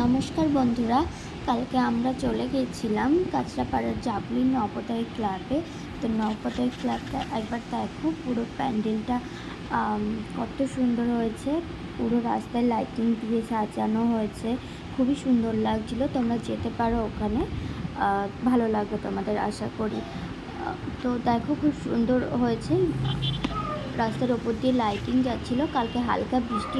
নমস্কার বন্ধুরা, কালকে আমরা চলে গিয়েছিলাম কাঁচরাপাড়ার জাবলি নবোদয় ক্লাবে। তো নবোদয় ক্লাবটা একবার দেখো, পুরো প্যান্ডেলটা কত সুন্দর হয়েছে। পুরো রাস্তায় লাইটিং দিয়ে সাজানো হয়েছে, খুবই সুন্দর লাগছিলো। তোমরা যেতে পারো ওখানে, ভালো লাগবে তোমাদের আশা করি। তো দেখো, খুব সুন্দর হয়েছে। রাস্তার ওপর দিয়ে লাইটিং যাচ্ছিলো। কালকে হালকা বৃষ্টি